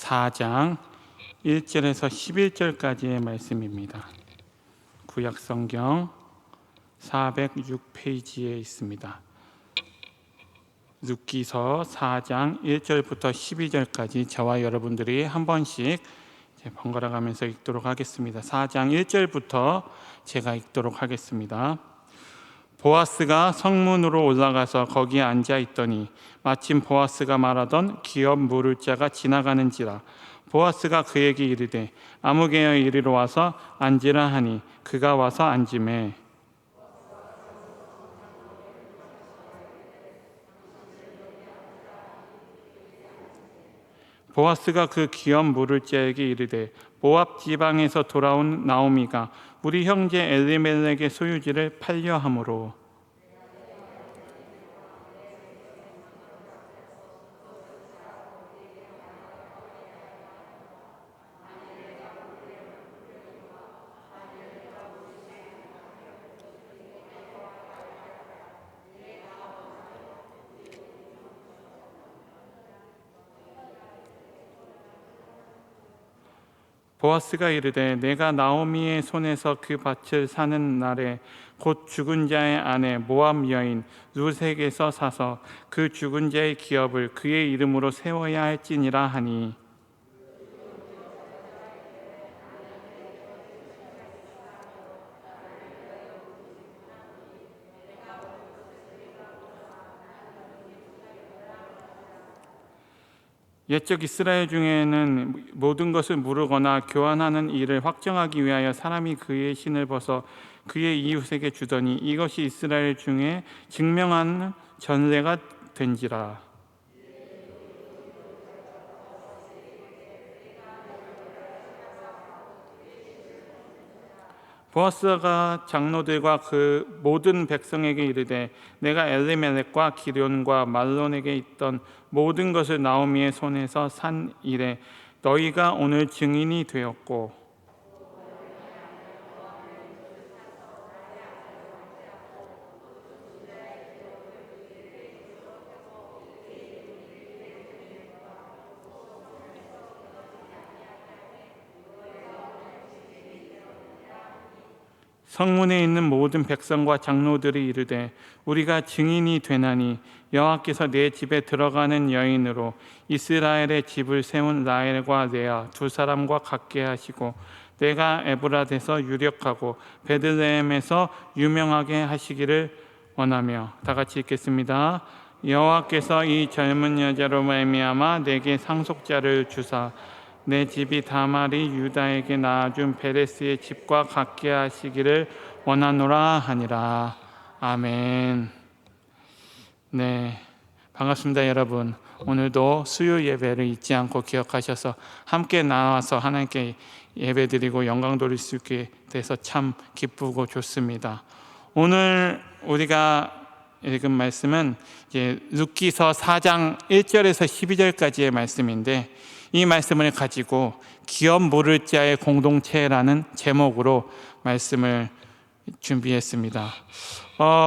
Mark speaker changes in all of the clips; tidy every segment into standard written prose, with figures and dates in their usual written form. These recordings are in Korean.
Speaker 1: 4장 1절에서 11절까지의 말씀입니다. 구약성경 406페이지에 있습니다. 룻기서 4장 1절부터 12절까지 저와 여러분들이 한 번씩 번갈아 가면서 읽도록 하겠습니다. 4장 1절부터 제가 읽도록 하겠습니다. 보아스가 성문으로 올라가서 거기에 앉아 있더니 마침 보아스가 말하던 기업 물을 자가 지나가는지라. 보아스가 그에게 이르되 아무개여 이리로 와서 앉으라 하니 그가 와서 앉으매 보아스가 그 기업 물을 자에게 이르되 모압 지방에서 돌아온 나오미가 우리 형제 엘리멜렉의 소유지를 팔려 함으로 보아스가 이르되 내가 나오미의 손에서 그 밭을 사는 날에 곧 죽은 자의 아내 모압 여인 룻에게서 사서 그 죽은 자의 기업을 그의 이름으로 세워야 할지니라 하니 옛적 이스라엘 중에는 모든 것을 무르거나 교환하는 일을 확정하기 위하여 사람이 그의 신을 벗어 그의 이웃에게 주더니 이것이 이스라엘 중에 증명하는 전례가 된지라. 보아스가 장로들과 그 모든 백성에게 이르되 내가 엘리멜렉과 기럨과 말론에게 있던 모든 것을 나오미의 손에서 산 이래 너희가 오늘 증인이 되었고 성문에 있는 모든 백성과 장로들이 이르되 우리가 증인이 되나니 여호와께서 내 집에 들어가는 여인으로 이스라엘의 집을 세운 라헬과 레아 두 사람과 같게 하시고 내가 에브라데서 유력하고 베들레헴에서 유명하게 하시기를 원하며. 다 같이 읽겠습니다. 여호와께서 이 젊은 여자로 말미암아 내게 상속자를 주사 내 집이 다말이 유다에게 낳아준 베레스의 집과 같게 하시기를 원하노라 하니라. 아멘. 네, 반갑습니다 여러분. 오늘도 수요 예배를 잊지 않고 기억하셔서 함께 나와서 하나님께 예배드리고 영광 돌릴 수 있게 돼서 참 기쁘고 좋습니다. 오늘 우리가 읽은 말씀은 룻기서 4장 1절에서 12절까지의 말씀인데 이 말씀을 가지고 기업 물을 자의 공동체라는 제목으로 말씀을 준비했습니다.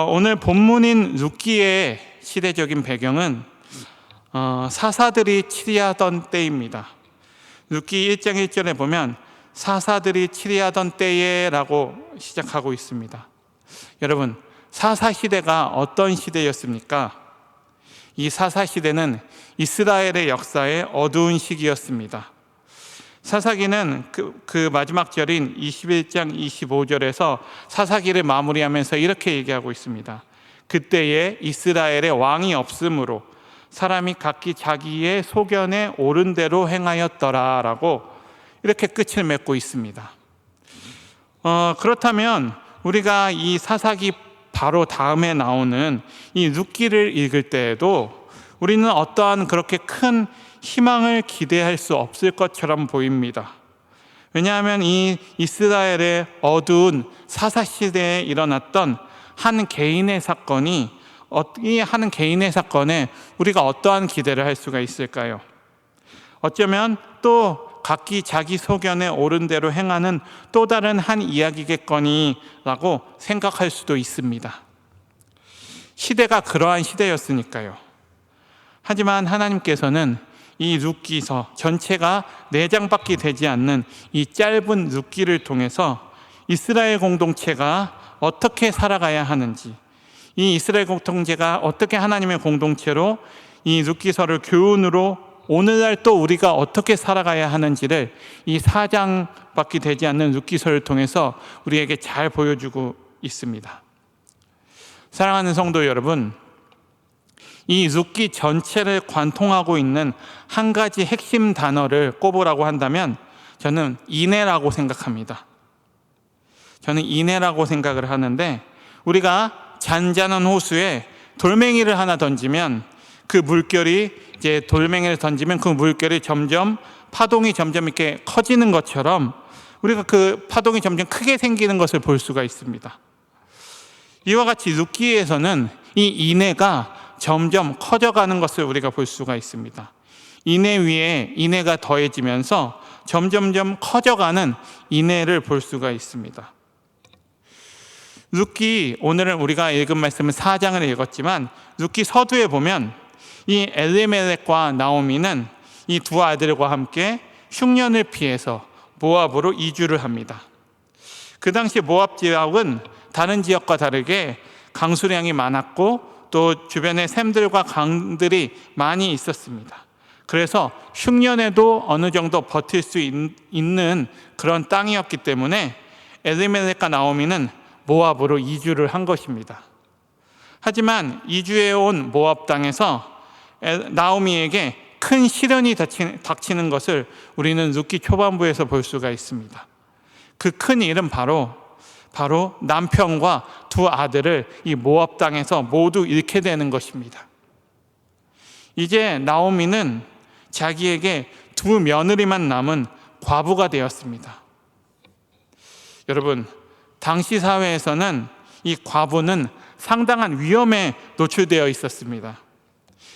Speaker 1: 오늘 본문인 룻기의 시대적인 배경은 사사들이 치리하던 때입니다. 룻기 1장 1절에 보면 사사들이 치리하던 때에라고 시작하고 있습니다. 여러분, 사사 시대가 어떤 시대였습니까? 이 사사 시대는 이스라엘의 역사의 어두운 시기였습니다. 사사기는 그 마지막 절인 21장 25절에서 사사기를 마무리하면서 이렇게 얘기하고 있습니다. 그때에 이스라엘의 왕이 없으므로 사람이 각기 자기의 소견에 옳은 대로 행하였더라 라고 이렇게 끝을 맺고 있습니다. 그렇다면 우리가 이 사사기 바로 다음에 나오는 이 룻기를 읽을 때에도 우리는 어떠한 그렇게 큰 희망을 기대할 수 없을 것처럼 보입니다. 왜냐하면 이 이스라엘의 어두운 사사 시대에 일어났던 한 개인의 사건이 이 한 개인의 사건에 우리가 어떠한 기대를 할 수가 있을까요? 어쩌면 또 각기 자기 소견에 옳은 대로 행하는 또 다른 한 이야기겠거니라고 생각할 수도 있습니다. 시대가 그러한 시대였으니까요. 하지만 하나님께서는 이 룻기서 전체가 4장밖에 되지 않는 이 짧은 룻기를 통해서 이스라엘 공동체가 어떻게 살아가야 하는지, 이 이스라엘 공동체가 어떻게 하나님의 공동체로 이 룻기서를 교훈으로 오늘날 또 우리가 어떻게 살아가야 하는지를 이 4장밖에 되지 않는 룻기서를 통해서 우리에게 잘 보여주고 있습니다. 사랑하는 성도 여러분, 이 룻기 전체를 관통하고 있는 한 가지 핵심 단어를 꼽으라고 한다면 저는 인애라고 생각합니다. 저는 인애라고 생각을 하는데, 우리가 잔잔한 호수에 돌멩이를 하나 던지면 그 물결이 이제 돌멩이를 던지면 그 물결이 점점 파동이 점점 이렇게 커지는 것처럼 우리가 그 파동이 점점 크게 생기는 것을 볼 수가 있습니다. 이와 같이 룻기에서는 이 인애가 점점 커져가는 것을 우리가 볼 수가 있습니다. 인애 위에 인애가 더해지면서 점점점 커져가는 인애를 볼 수가 있습니다. 룻기, 오늘은 우리가 읽은 말씀은 4장을 읽었지만 룻기 서두에 보면 이 엘리멜렉과 나오미는 이 두 아들과 함께 흉년을 피해서 모압으로 이주를 합니다. 그 당시 모압 지역은 다른 지역과 다르게 강수량이 많았고 또 주변에 샘들과 강들이 많이 있었습니다. 그래서 흉년에도 어느 정도 버틸 수 있는 그런 땅이었기 때문에 엘리멜렉과 나오미는 모압으로 이주를 한 것입니다. 하지만 이주해 온 모압 땅에서 나오미에게 큰 시련이 닥치는 것을 우리는 룻기 초반부에서 볼 수가 있습니다. 그 큰 일은 바로 남편과 두 아들을 이 모압 땅에서 모두 잃게 되는 것입니다. 이제 나오미는 자기에게 두 며느리만 남은 과부가 되었습니다. 여러분, 당시 사회에서는 이 과부는 상당한 위험에 노출되어 있었습니다.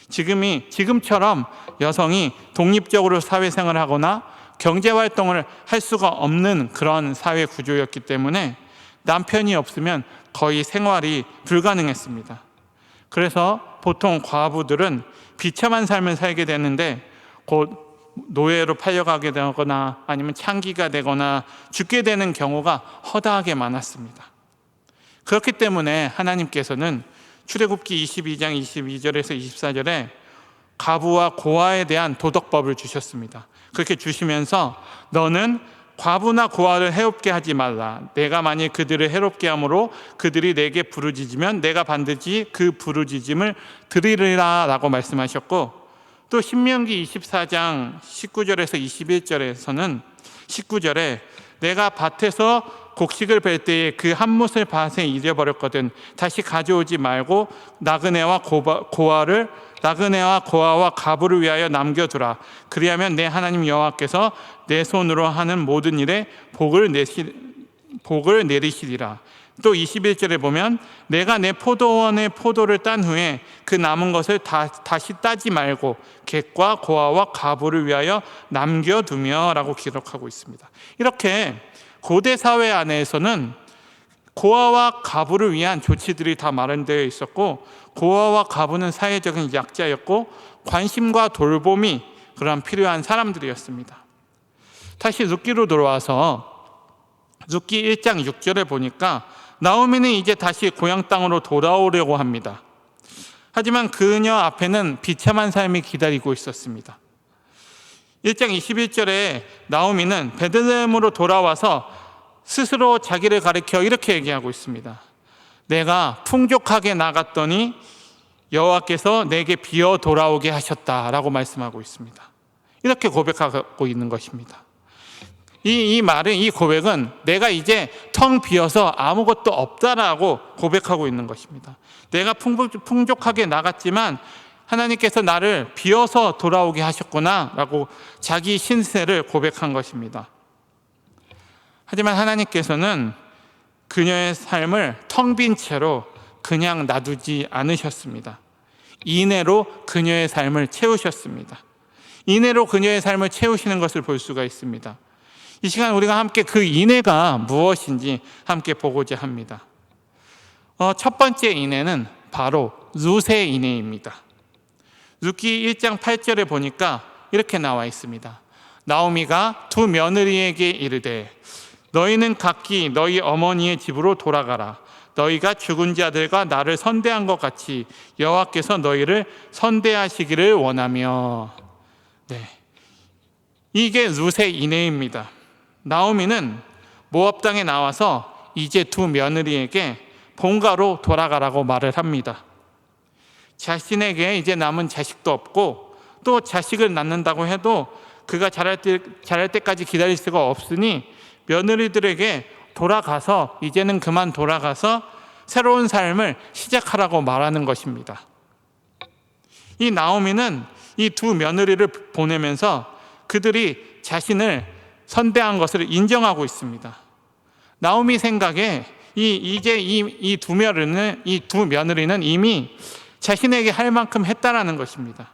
Speaker 1: 지금처럼 여성이 독립적으로 사회생활을 하거나 경제활동을 할 수가 없는 그런 사회 구조였기 때문에 남편이 없으면 거의 생활이 불가능했습니다. 그래서 보통 과부들은 비참한 삶을 살게 되는데 곧 노예로 팔려가게 되거나 아니면 창기가 되거나 죽게 되는 경우가 허다하게 많았습니다. 그렇기 때문에 하나님께서는 출애굽기 22장 22절에서 24절에 과부와 고아에 대한 도덕법을 주셨습니다. 그렇게 주시면서 너는 과부나 고아를 해롭게 하지 말라. 내가 만일 그들을 해롭게 함으로 그들이 내게 부르짖으면 내가 반드시 그 부르짖음을 들으리라 라고 말씀하셨고, 또 신명기 24장 19절에서 21절에서는 19절에 내가 밭에서 곡식을 벨 때에 그 한 못을 밭에 잃어버렸거든 다시 가져오지 말고 나그네와 고아와 과부를 위하여 남겨두라. 그리하면 내 하나님 여호와께서 내 손으로 하는 모든 일에 복을 내리시리라. 또 21절에 보면 내가 내 포도원의 포도를 딴 후에 그 남은 것을 다시 따지 말고 객과 고아와 과부를 위하여 남겨두며 라고 기록하고 있습니다. 이렇게 고대 사회 안에서는 고아와 과부를 위한 조치들이 다 마련되어 있었고, 고아와 과부는 사회적인 약자였고 관심과 돌봄이 그런 필요한 사람들이었습니다. 다시 룻기로 돌아와서 룻기 1장 6절에 보니까 나오미는 이제 다시 고향 땅으로 돌아오려고 합니다. 하지만 그녀 앞에는 비참한 삶이 기다리고 있었습니다. 1장 21절에 나오미는 베들레헴으로 돌아와서 스스로 자기를 가리켜 이렇게 얘기하고 있습니다. 내가 풍족하게 나갔더니 여호와께서 내게 비어 돌아오게 하셨다라고 말씀하고 있습니다. 이렇게 고백하고 있는 것입니다. 이 말은, 이 고백은 내가 이제 텅 비어서 아무것도 없다라고 고백하고 있는 것입니다. 내가 풍족하게 나갔지만 하나님께서 나를 비어서 돌아오게 하셨구나 라고 자기 신세를 고백한 것입니다. 하지만 하나님께서는 그녀의 삶을 텅 빈 채로 그냥 놔두지 않으셨습니다. 인애로 그녀의 삶을 채우셨습니다. 인애로 그녀의 삶을 채우시는 것을 볼 수가 있습니다. 이 시간 우리가 함께 그 인애가 무엇인지 함께 보고자 합니다. 첫 번째 인애는 바로 룻의 인애입니다. 룻기 1장 8절에 보니까 이렇게 나와 있습니다. 나오미가 두 며느리에게 이르되 너희는 각기 너희 어머니의 집으로 돌아가라. 너희가 죽은 자들과 나를 선대한 것 같이 여호와께서 너희를 선대하시기를 원하며. 이게 룻의 인애입니다. 나오미는 모압 땅에 나와서 이제 두 며느리에게 본가로 돌아가라고 말을 합니다. 자신에게 이제 남은 자식도 없고 또 자식을 낳는다고 해도 그가 자랄 때까지 기다릴 수가 없으니 며느리들에게 돌아가서 이제는 그만 돌아가서 새로운 삶을 시작하라고 말하는 것입니다. 이 나오미는 이 두 며느리를 보내면서 그들이 자신을 선대한 것을 인정하고 있습니다. 나오미 생각에 이제 이 두 며느리는 이미 자신에게 할 만큼 했다라는 것입니다.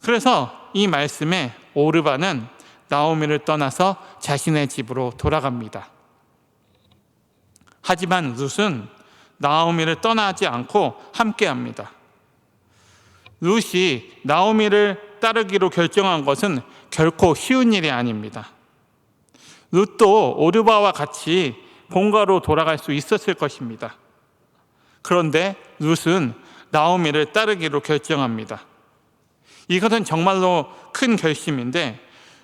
Speaker 1: 그래서 이 말씀에 오르바는 나오미를 떠나서 자신의 집으로 돌아갑니다. 하지만 룻은 나오미를 떠나지 않고 함께합니다. 룻이 나오미를 따르기로 결정한 것은 결코 쉬운 일이 아닙니다. 룻도 오르바와 같이 본가로 돌아갈 수 있었을 것입니다. 그런데 룻은 나오미를 따르기로 결정합니다. 이것은 정말로 큰 결심인데,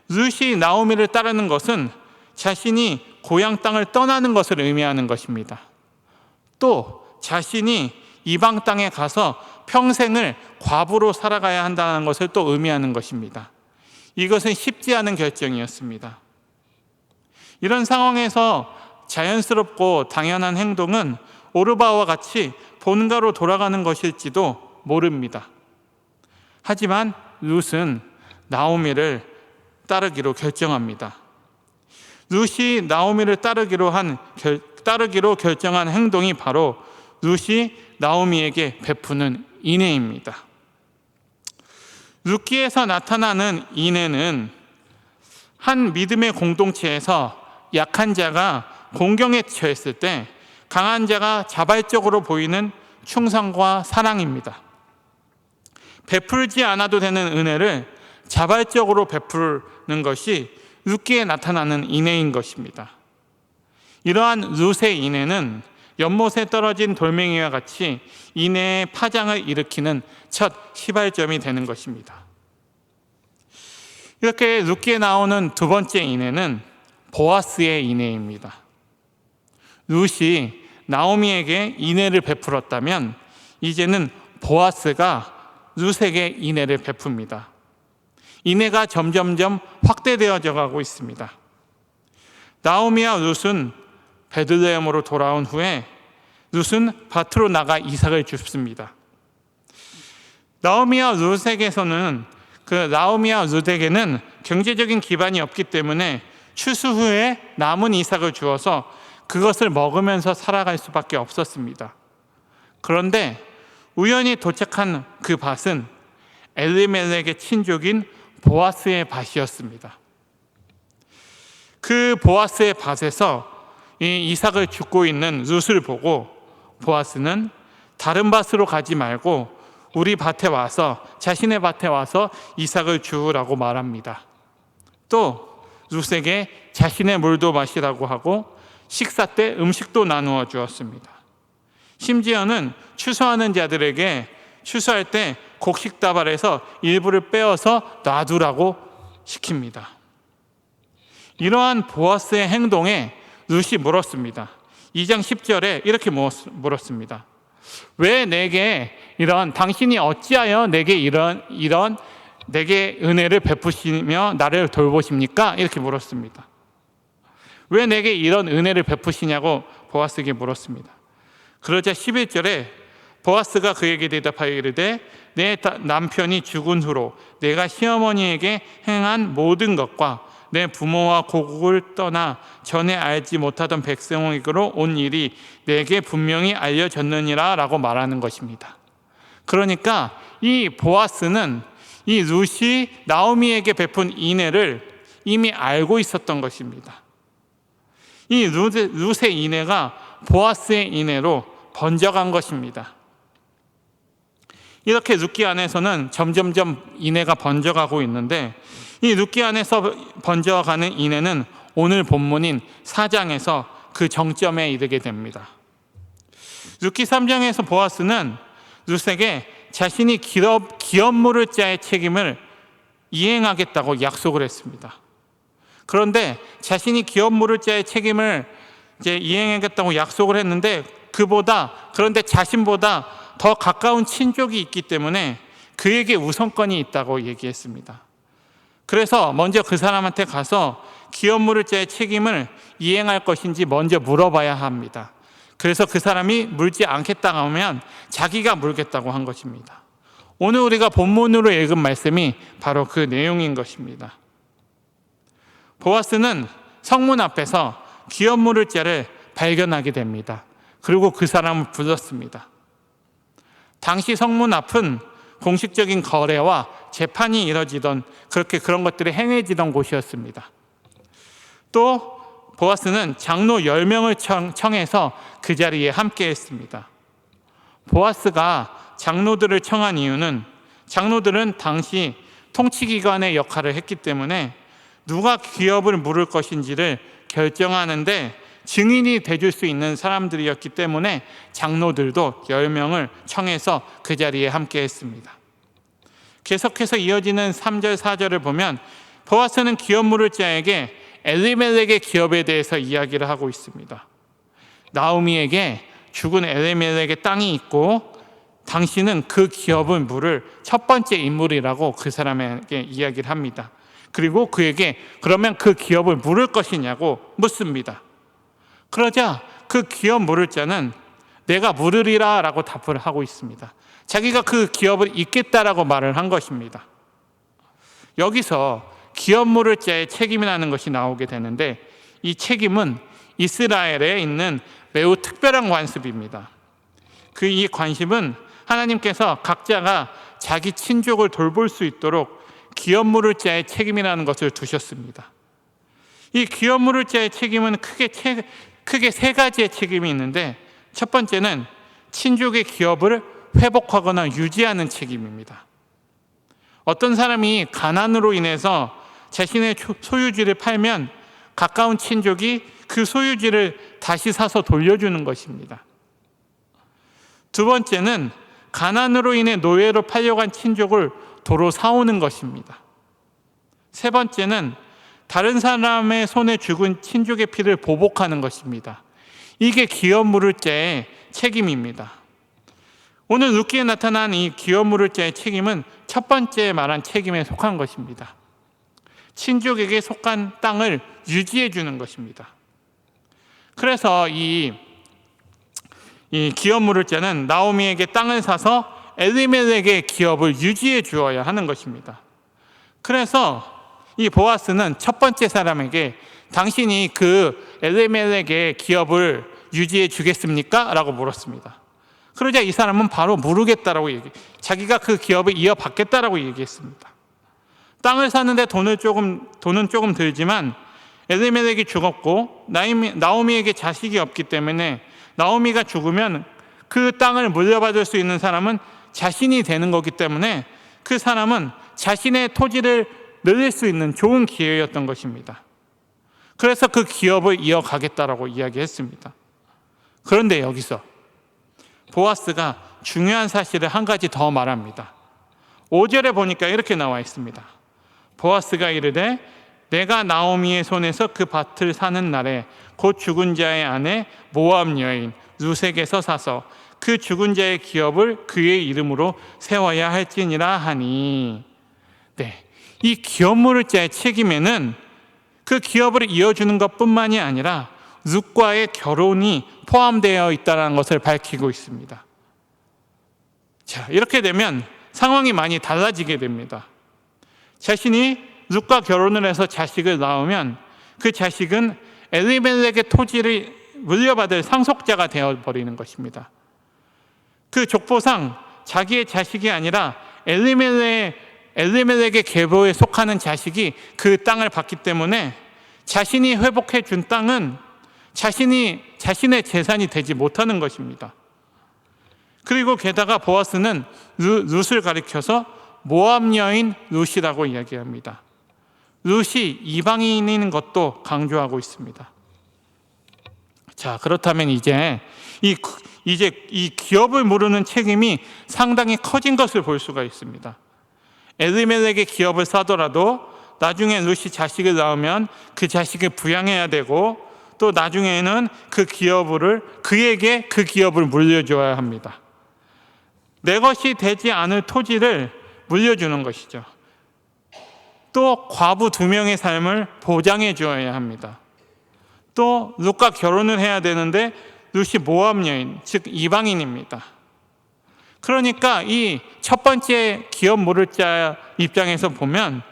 Speaker 1: 룻이 나오미를 따르는 것은 자신이 고향 땅을 떠나는 것을 의미하는 것입니다. 또 자신이 이방 땅에 가서 평생을 과부로 살아가야 한다는 것을 또 의미하는 것입니다. 이것은 쉽지 않은 결정이었습니다. 이런 상황에서 자연스럽고 당연한 행동은 오르바와 같이 본가로 돌아가는 것일지도 모릅니다. 하지만 룻은 나오미를 따르기로 결정합니다. 룻이 나오미를 따르기로 결정한 행동이 바로 룻이 나오미에게 베푸는 인애입니다. 룻기에서 나타나는 인애는 한 믿음의 공동체에서 약한 자가 공경에 처했을 때 강한 자가 자발적으로 보이는 충성과 사랑입니다. 베풀지 않아도 되는 은혜를 자발적으로 베푸는 것이 룻기에 나타나는 인애인 것입니다. 이러한 룻의 인애는 연못에 떨어진 돌멩이와 같이 인애의 파장을 일으키는 첫 시발점이 되는 것입니다. 이렇게 룻기에 나오는 두 번째 인애는 보아스의 인애입니다. 룻이 나오미에게 인애를 베풀었다면 이제는 보아스가 룻에게 인애를 베풉니다. 인애가 점점점 확대되어져 가고 있습니다. 나오미와 룻은 베들레헴으로 돌아온 후에 룻은 밭으로 나가 이삭을 줍습니다. 나오미와 룻에게는 경제적인 기반이 없기 때문에 추수 후에 남은 이삭을 주어서 그것을 먹으면서 살아갈 수밖에 없었습니다. 그런데 우연히 도착한 그 밭은 엘리멜렉의 친족인 보아스의 밭이었습니다. 그 보아스의 밭에서 이 이삭을 줍고 있는 룻을 보고 보아스는 다른 밭으로 가지 말고 우리 밭에 와서, 자신의 밭에 와서 이삭을 주우라고 말합니다. 또 룻에게 자신의 물도 마시라고 하고 식사 때 음식도 나누어 주었습니다. 심지어는 추수하는 자들에게 추수할 때 곡식다발에서 일부를 빼어서 놔두라고 시킵니다. 이러한 보아스의 행동에 룻이 물었습니다. 2장 10절에 이렇게 물었습니다. 왜 내게 당신이 어찌하여 내게 내게 은혜를 베푸시며 나를 돌보십니까? 이렇게 물었습니다. 왜 내게 이런 은혜를 베푸시냐고 보아스에게 물었습니다. 그러자 11절에 보아스가 그에게 대답하여 이르되 내 남편이 죽은 후로 내가 시어머니에게 행한 모든 것과 내 부모와 고국을 떠나 전에 알지 못하던 백성에게로 온 일이 내게 분명히 알려졌느니라 라고 말하는 것입니다. 그러니까 이 보아스는 이 룻이 나오미에게 베푼 인애를 이미 알고 있었던 것입니다. 이 룻의 인애가 보아스의 인애로 번져간 것입니다. 이렇게 룻기 안에서는 점점점 인애가 번져가고 있는데, 이 룻기 안에서 번져가는 인애는 오늘 본문인 4장에서 그 정점에 이르게 됩니다. 룻기 3장에서 보아스는 룻에게 자신이 기업 물을 자의 책임을 이행하겠다고 약속을 했습니다. 그런데 자신이 기업 물을 자의 책임을 이제 이행하겠다고 약속을 했는데, 그런데 자신보다 더 가까운 친족이 있기 때문에 그에게 우선권이 있다고 얘기했습니다. 그래서 먼저 그 사람한테 가서 기업 물을 자의 책임을 이행할 것인지 먼저 물어봐야 합니다. 그래서 그 사람이 물지 않겠다고 하면 자기가 물겠다고 한 것입니다. 오늘 우리가 본문으로 읽은 말씀이 바로 그 내용인 것입니다. 보아스는 성문 앞에서 기업 물을 자를 발견하게 됩니다. 그리고 그 사람을 불렀습니다. 당시 성문 앞은 공식적인 거래와 재판이 이뤄지던, 그런 것들이 행해지던 곳이었습니다. 또 보아스는 장로 10명을 청해서 그 자리에 함께 했습니다. 보아스가 장로들을 청한 이유는, 장로들은 당시 통치기관의 역할을 했기 때문에 누가 기업을 물을 것인지를 결정하는데 증인이 돼줄 수 있는 사람들이었기 때문에 장로들도 10명을 청해서 그 자리에 함께 했습니다. 계속해서 이어지는 3절 4절을 보면 보아스는 기업 물을 자에게 엘리멜렉의 기업에 대해서 이야기를 하고 있습니다. 나오미에게 죽은 엘리멜렉의 땅이 있고 당신은 그 기업을 물을 첫 번째 인물이라고 그 사람에게 이야기를 합니다. 그리고 그에게 그러면 그 기업을 물을 것이냐고 묻습니다. 그러자 그 기업 물을 자는 내가 물으리라 라고 답을 하고 있습니다. 자기가 그 기업을 잇겠다라고 말을 한 것입니다. 여기서 기업 물을 자의 책임이라는 것이 나오게 되는데, 이 책임은 이스라엘에 있는 매우 특별한 관습입니다. 이 관습은 하나님께서 각자가 자기 친족을 돌볼 수 있도록 기업 물을 자의 책임이라는 것을 두셨습니다. 이 기업 물을 자의 책임은 크게 세 가지의 책임이 있는데, 첫 번째는 친족의 기업을 회복하거나 유지하는 책임입니다. 어떤 사람이 가난으로 인해서 자신의 소유지를 팔면 가까운 친족이 그 소유지를 다시 사서 돌려주는 것입니다. 두 번째는 가난으로 인해 노예로 팔려간 친족을 도로 사오는 것입니다. 세 번째는 다른 사람의 손에 죽은 친족의 피를 보복하는 것입니다. 이게 기업 물을 자의 책임입니다. 오늘 룻기에 나타난 이 기업 물을 자의 책임은 첫 번째 말한 책임에 속한 것입니다. 친족에게 속한 땅을 유지해 주는 것입니다. 그래서 이 기업 물을 자는 나오미에게 땅을 사서 엘리멜렉의 기업을 유지해 주어야 하는 것입니다. 그래서 이 보아스는 첫 번째 사람에게 당신이 그 엘리멜렉의 기업을 유지해 주겠습니까? 라고 물었습니다. 그러자 이 사람은 바로 모르겠다라고 자기가 그 기업을 이어받겠다라고 얘기했습니다. 땅을 사는데 돈은 조금 들지만 엘리멜렉이 죽었고 나오미에게 자식이 없기 때문에 나오미가 죽으면 그 땅을 물려받을 수 있는 사람은 자신이 되는 거기 때문에 그 사람은 자신의 토지를 늘릴 수 있는 좋은 기회였던 것입니다. 그래서 그 기업을 이어가겠다라고 이야기했습니다. 그런데 여기서 보아스가 중요한 사실을 한 가지 더 말합니다. 5절에 보니까 이렇게 나와 있습니다. 보아스가 이르되 내가 나오미의 손에서 그 밭을 사는 날에 곧 죽은 자의 아내 모압 여인 룻에게서 사서 그 죽은 자의 기업을 그의 이름으로 세워야 할지니라 하니, 이 기업 물을 자의 책임에는 그 기업을 이어주는 것뿐만이 아니라 룻과의 결혼이 포함되어 있다는 것을 밝히고 있습니다. 자, 이렇게 되면 상황이 많이 달라지게 됩니다. 자신이 룻과 결혼을 해서 자식을 낳으면 그 자식은 엘리멜렉의 토지를 물려받을 상속자가 되어버리는 것입니다. 그 족보상 자기의 자식이 아니라 엘리멜렉의 계보에 속하는 자식이 그 땅을 받기 때문에 자신이 회복해 준 땅은 자신의 재산이 되지 못하는 것입니다. 그리고 게다가 보아스는 룻을 가리켜서 모압 여인 룻이라고 이야기합니다. 룻이 이방인인 것도 강조하고 있습니다. 자, 그렇다면 이제 이 기업을 물으는 책임이 상당히 커진 것을 볼 수가 있습니다. 엘리멜렉의 기업을 사더라도 나중에 룻이 자식을 낳으면 그 자식을 부양해야 되고, 또 나중에는 그에게 그 기업을 물려줘야 합니다. 내 것이 되지 않을 토지를 물려주는 것이죠. 또 과부 2명의 삶을 보장해 주어야 합니다. 또 룻과 결혼을 해야 되는데 룻이 모압 여인, 즉 이방인입니다. 그러니까 이 첫 번째 기업 물을 자 입장에서 보면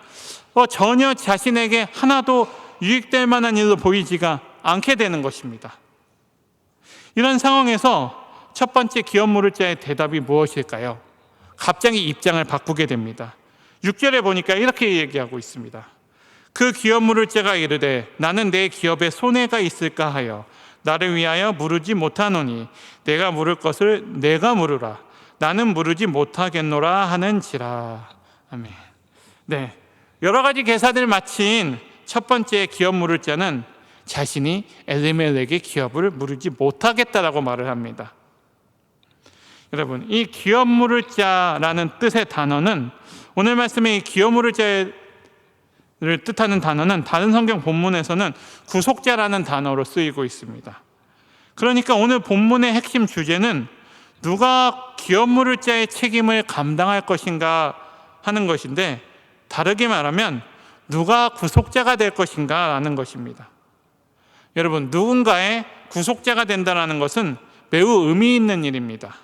Speaker 1: 전혀 자신에게 하나도 유익될 만한 일로 보이지가 않게 되는 것입니다. 이런 상황에서 첫 번째 기업 물을 자의 대답이 무엇일까요? 갑자기 입장을 바꾸게 됩니다. 6절에 보니까 이렇게 얘기하고 있습니다. 그 기업 물을 자가 이르되 나는 내 기업에 손해가 있을까 하여 나를 위하여 물으지 못하노니 내가 물을 것을 내가 물으라. 나는 물으지 못하겠노라 하는지라. 아멘. 네, 여러 가지 계산을 마친 첫 번째 기업 물을 자는 자신이 엘리멜렉의 기업을 물으지 못하겠다라고 말을 합니다. 여러분, 이 기업 물을 자라는 뜻의 단어는, 오늘 말씀의 이 기업 물을 자를 뜻하는 단어는 다른 성경 본문에서는 구속자라는 단어로 쓰이고 있습니다. 그러니까 오늘 본문의 핵심 주제는 누가 기업 물을 자의 책임을 감당할 것인가 하는 것인데, 다르게 말하면 누가 구속자가 될 것인가 라는 것입니다. 여러분, 누군가의 구속자가 된다는 것은 매우 의미 있는 일입니다.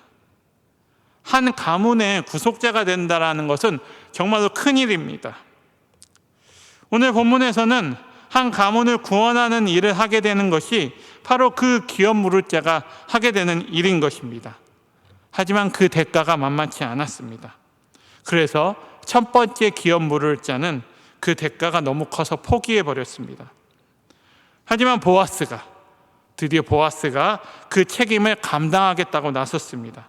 Speaker 1: 한 가문의 구속자가 된다는 것은 정말로 큰 일입니다. 오늘 본문에서는 한 가문을 구원하는 일을 하게 되는 것이 바로 그 기업 물을 자가 하게 되는 일인 것입니다. 하지만 그 대가가 만만치 않았습니다. 그래서 첫 번째 기업 물을 자는 그 대가가 너무 커서 포기해 버렸습니다. 하지만 드디어 보아스가 그 책임을 감당하겠다고 나섰습니다.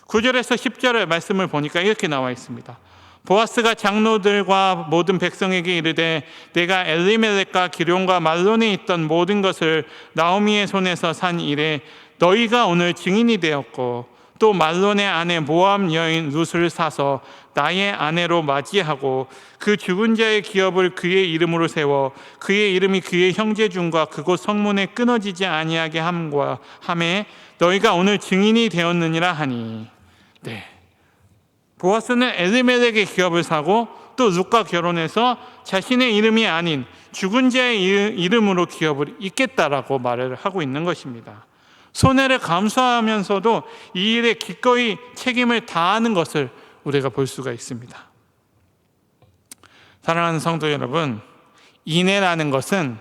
Speaker 1: 9절에서 10절의 말씀을 보니까 이렇게 나와 있습니다. 보아스가 장로들과 모든 백성에게 이르되 내가 엘리멜렉과 기럯과 말론에 있던 모든 것을 나오미의 손에서 산 이래 너희가 오늘 증인이 되었고, 또 말론의 아내 모압 여인 룻을 사서 나의 아내로 맞이하고 그 죽은 자의 기업을 그의 이름으로 세워 그의 이름이 그의 형제 중과 그곳 성문에 끊어지지 아니하게 함에 너희가 오늘 증인이 되었느니라 하니. 네, 보아스는 엘리멜렉의 기업을 사고 또 룻과 결혼해서 자신의 이름이 아닌 죽은 자의 이름으로 기업을 잇겠다라고 말을 하고 있는 것입니다. 손해를 감수하면서도 이 일에 기꺼이 책임을 다하는 것을 우리가 볼 수가 있습니다. 사랑하는 성도 여러분, 인애라는 것은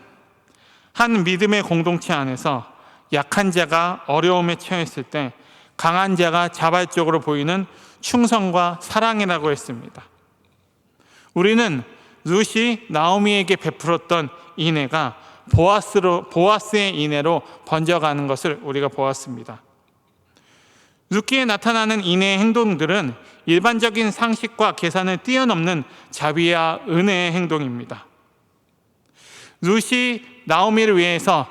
Speaker 1: 한 믿음의 공동체 안에서 약한 자가 어려움에 처했을 때 강한 자가 자발적으로 보이는 충성과 사랑이라고 했습니다. 우리는 룻이 나오미에게 베풀었던 인애가 보아스의 인애로 번져가는 것을 우리가 보았습니다. 룻기에 나타나는 인애의 행동들은 일반적인 상식과 계산을 뛰어넘는 자비와 은혜의 행동입니다. 룻이 나오미를 위해서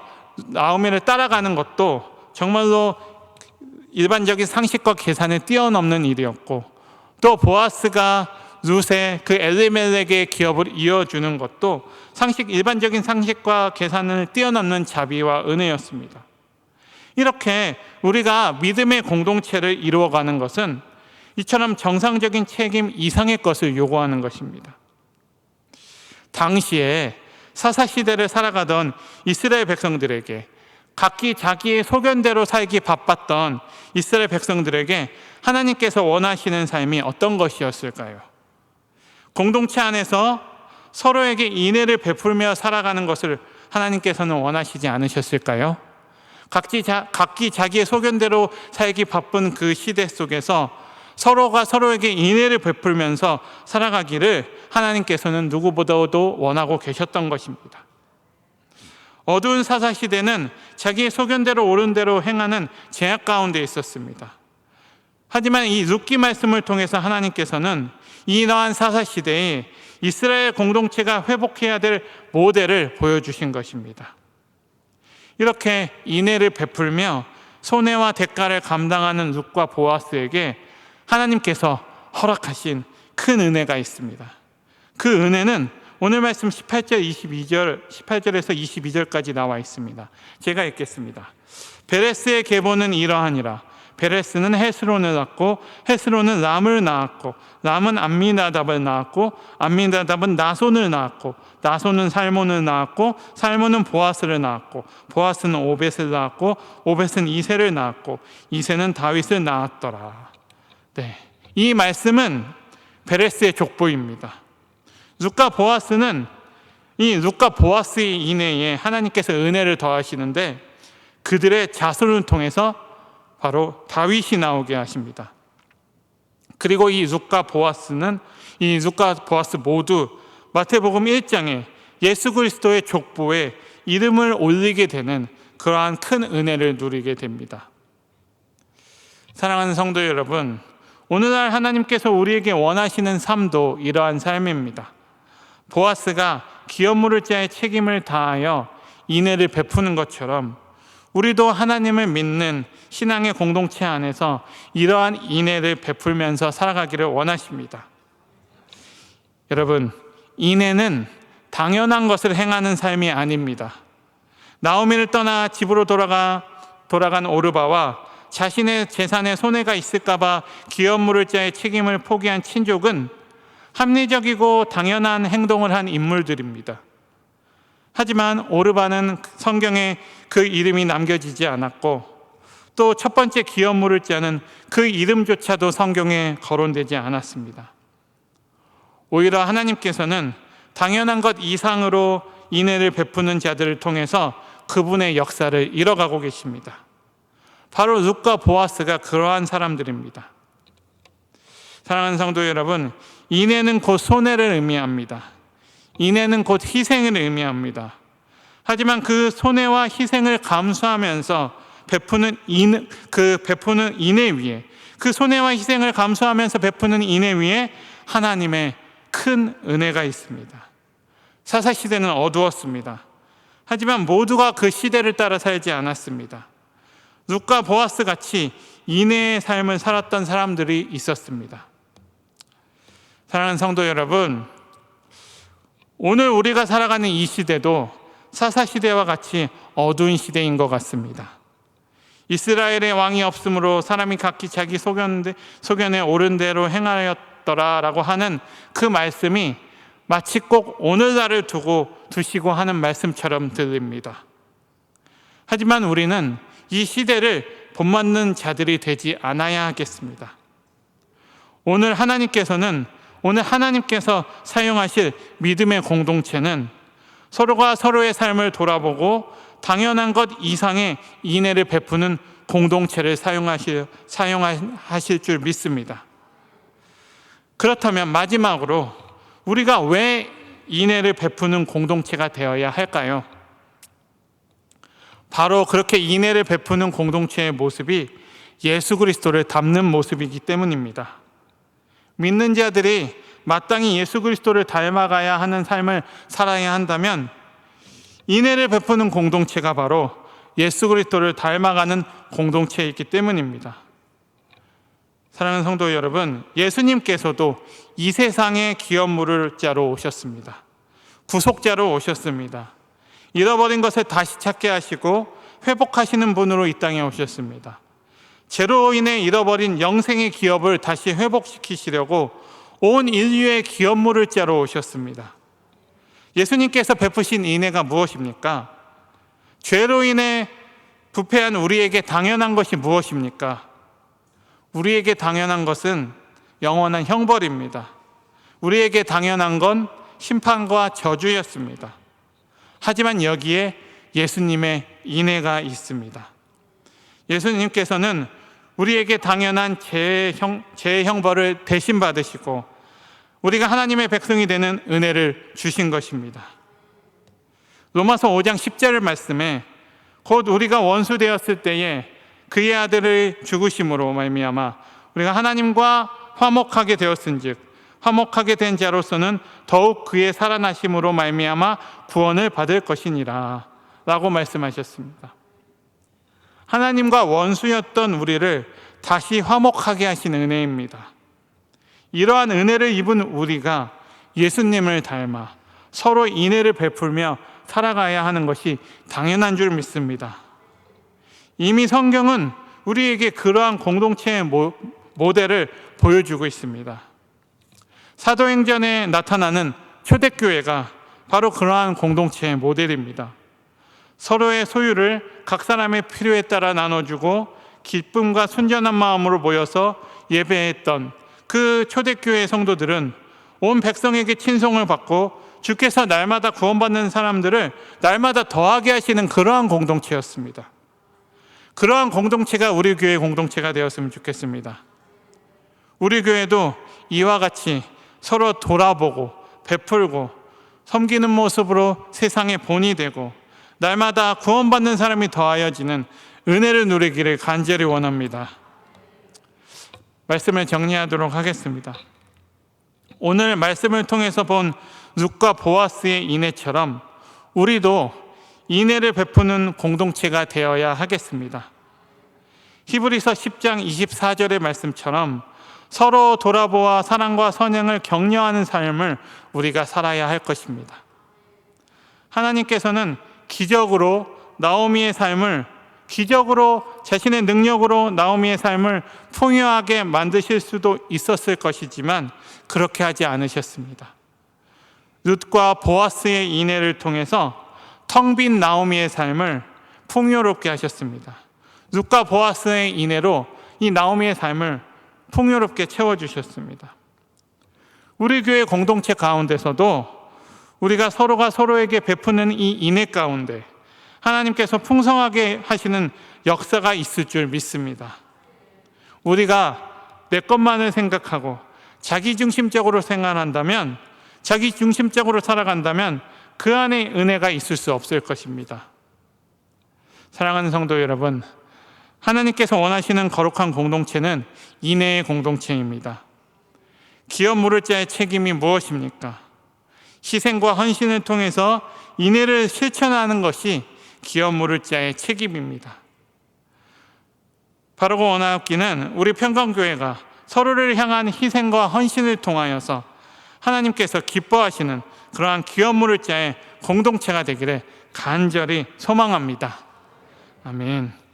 Speaker 1: 나오미를 따라가는 것도 정말로 일반적인 상식과 계산을 뛰어넘는 일이었고, 또 보아스가 룻의 그 엘리멜렉의 기업을 이어주는 것도 일반적인 상식과 계산을 뛰어넘는 자비와 은혜였습니다. 이렇게 우리가 믿음의 공동체를 이루어가는 것은 이처럼 정상적인 책임 이상의 것을 요구하는 것입니다. 당시에 사사시대를 살아가던 이스라엘 백성들에게, 각기 자기의 소견대로 살기 바빴던 이스라엘 백성들에게 하나님께서 원하시는 삶이 어떤 것이었을까요? 공동체 안에서 서로에게 인애를 베풀며 살아가는 것을 하나님께서는 원하시지 않으셨을까요? 각기 자기의 소견대로 살기 바쁜 그 시대 속에서 서로가 서로에게 인애를 베풀면서 살아가기를 하나님께서는 누구보다도 원하고 계셨던 것입니다. 어두운 사사시대는 자기의 소견대로 옳은 대로 행하는 제약 가운데 있었습니다. 하지만 이 룻기 말씀을 통해서 하나님께서는 이러한 사사시대에 이스라엘 공동체가 회복해야 될 모델을 보여주신 것입니다. 이렇게 인애를 베풀며 손해와 대가를 감당하는 룻과 보아스에게 하나님께서 허락하신 큰 은혜가 있습니다. 그 은혜는 오늘 말씀 18절에서 22절까지 나와 있습니다. 제가 읽겠습니다. 베레스의 계보는 이러하니라. 베레스는 헤스론을 낳고 헤스론은 람을 낳았고 람은 암미나답을 낳았고 암미나답은 나손을 낳았고 나손은 살몬을 낳았고 살몬은 보아스를 낳았고 보아스는 오벳을 낳았고 오벳은 이새를 낳았고 이새는 다윗을 낳았더라. 네, 이 말씀은 베레스의 족보입니다. 룻과 보아스는 이 룻과 보아스의 인애에 하나님께서 은혜를 더하시는데 그들의 자손을 통해서 바로 다윗이 나오게 하십니다. 그리고 이 룻과 보아스 모두 마태복음 1장에 예수 그리스도의 족보에 이름을 올리게 되는 그러한 큰 은혜를 누리게 됩니다. 사랑하는 성도 여러분, 오늘날 하나님께서 우리에게 원하시는 삶도 이러한 삶입니다. 보아스가 기업 물을 자의 책임을 다하여 인애를 베푸는 것처럼 우리도 하나님을 믿는 신앙의 공동체 안에서 이러한 인애를 베풀면서 살아가기를 원하십니다. 여러분, 인애는 당연한 것을 행하는 삶이 아닙니다. 나오미를 떠나 집으로 돌아간 오르바와 자신의 재산에 손해가 있을까 봐 기업 물을 자의 책임을 포기한 친족은 합리적이고 당연한 행동을 한 인물들입니다. 하지만 오르바는 성경에 그 이름이 남겨지지 않았고 또 첫 번째 기업 물을 자는 그 이름조차도 성경에 거론되지 않았습니다. 오히려 하나님께서는 당연한 것 이상으로 인애를 베푸는 자들을 통해서 그분의 역사를 이뤄가고 계십니다. 바로 룻과 보아스가 그러한 사람들입니다. 사랑하는 성도 여러분, 인애는 곧 손해를 의미합니다. 인애는 곧 희생을 의미합니다. 하지만 그 손해와 희생을 감수하면서 베푸는 인애 위에, 그 손해와 희생을 감수하면서 베푸는 인애 위에 하나님의 큰 은혜가 있습니다. 사사시대는 어두웠습니다. 하지만 모두가 그 시대를 따라 살지 않았습니다. 룻과 보아스 같이 인애의 삶을 살았던 사람들이 있었습니다. 사랑하는 성도 여러분, 오늘 우리가 살아가는 이 시대도 사사시대와 같이 어두운 시대인 것 같습니다. 이스라엘의 왕이 없으므로 사람이 각기 자기 소견에 옳은 대로 행하였더라라고 하는 그 말씀이 마치 꼭 오늘날을 두시고 하는 말씀처럼 들립니다. 하지만 우리는 이 시대를 본받는 자들이 되지 않아야 하겠습니다. 오늘 하나님께서 사용하실 믿음의 공동체는 서로가 서로의 삶을 돌아보고 당연한 것 이상의 인애를 베푸는 공동체를 사용하실 줄 믿습니다. 그렇다면 마지막으로 우리가 왜 인애를 베푸는 공동체가 되어야 할까요? 바로 그렇게 인애를 베푸는 공동체의 모습이 예수 그리스도를 닮는 모습이기 때문입니다. 믿는 자들이 마땅히 예수 그리스도를 닮아가야 하는 삶을 살아야 한다면 인애를 베푸는 공동체가 바로 예수 그리스도를 닮아가는 공동체이기 때문입니다. 사랑하는 성도 여러분, 예수님께서도 이 세상에 기업 물을 자로 오셨습니다. 구속자로 오셨습니다. 잃어버린 것을 다시 찾게 하시고 회복하시는 분으로 이 땅에 오셨습니다. 죄로 인해 잃어버린 영생의 기업을 다시 회복시키시려고 온 인류의 기업 물을 자로 오셨습니다. 예수님께서 베푸신 인애가 무엇입니까? 죄로 인해 부패한 우리에게 당연한 것이 무엇입니까? 우리에게 당연한 것은 영원한 형벌입니다. 우리에게 당연한 건 심판과 저주였습니다. 하지만 여기에 예수님의 인애가 있습니다. 예수님께서는 우리에게 당연한 죄의 형벌을 대신 받으시고 우리가 하나님의 백성이 되는 은혜를 주신 것입니다. 로마서 5장 10절 말씀에 곧 우리가 원수 되었을 때에 그의 아들을 죽으심으로 말미암아 우리가 하나님과 화목하게 되었은즉 화목하게 된 자로서는 더욱 그의 살아나심으로 말미암아 구원을 받을 것이니라 라고 말씀하셨습니다. 하나님과 원수였던 우리를 다시 화목하게 하신 은혜입니다. 이러한 은혜를 입은 우리가 예수님을 닮아 서로 인애를 베풀며 살아가야 하는 것이 당연한 줄 믿습니다. 이미 성경은 우리에게 그러한 공동체의 모델을 보여주고 있습니다. 사도행전에 나타나는 초대교회가 바로 그러한 공동체의 모델입니다. 서로의 소유를 각 사람의 필요에 따라 나눠주고 기쁨과 순전한 마음으로 모여서 예배했던 그 초대교회 성도들은 온 백성에게 친송을 받고 주께서 날마다 구원받는 사람들을 날마다 더하게 하시는 그러한 공동체였습니다. 그러한 공동체가 우리 교회 공동체가 되었으면 좋겠습니다. 우리 교회도 이와 같이 서로 돌아보고 베풀고 섬기는 모습으로 세상의 본이 되고 날마다 구원받는 사람이 더하여지는 은혜를 누리기를 간절히 원합니다. 말씀을 정리하도록 하겠습니다. 오늘 말씀을 통해서 본 룻과 보아스의 인애처럼 우리도 인애를 베푸는 공동체가 되어야 하겠습니다. 히브리서 10장 24절의 말씀처럼 서로 돌아보아 사랑과 선행을 격려하는 삶을 우리가 살아야 할 것입니다. 하나님께서는 기적으로 자신의 능력으로 나오미의 삶을 풍요하게 만드실 수도 있었을 것이지만 그렇게 하지 않으셨습니다. 룻과 보아스의 인애를 통해서 텅 빈 나오미의 삶을 풍요롭게 하셨습니다. 룻과 보아스의 인애로 이 나오미의 삶을 풍요롭게 채워주셨습니다. 우리 교회 공동체 가운데서도 우리가 서로가 서로에게 베푸는 이 인애 가운데 하나님께서 풍성하게 하시는 역사가 있을 줄 믿습니다. 우리가 내 것만을 생각하고 자기중심적으로 생각한다면, 자기중심적으로 살아간다면 그 안에 은혜가 있을 수 없을 것입니다. 사랑하는 성도 여러분, 하나님께서 원하시는 거룩한 공동체는 인애의 공동체입니다. 기업 물을 자의 책임이 무엇입니까? 희생과 헌신을 통해서 인애를 실천하는 것이 기업 물을 자의 책임입니다. 바르고 원하옵기는 우리 평강교회가 서로를 향한 희생과 헌신을 통하여서 하나님께서 기뻐하시는 그러한 기업 물을 자의 공동체가 되기를 간절히 소망합니다. 아멘.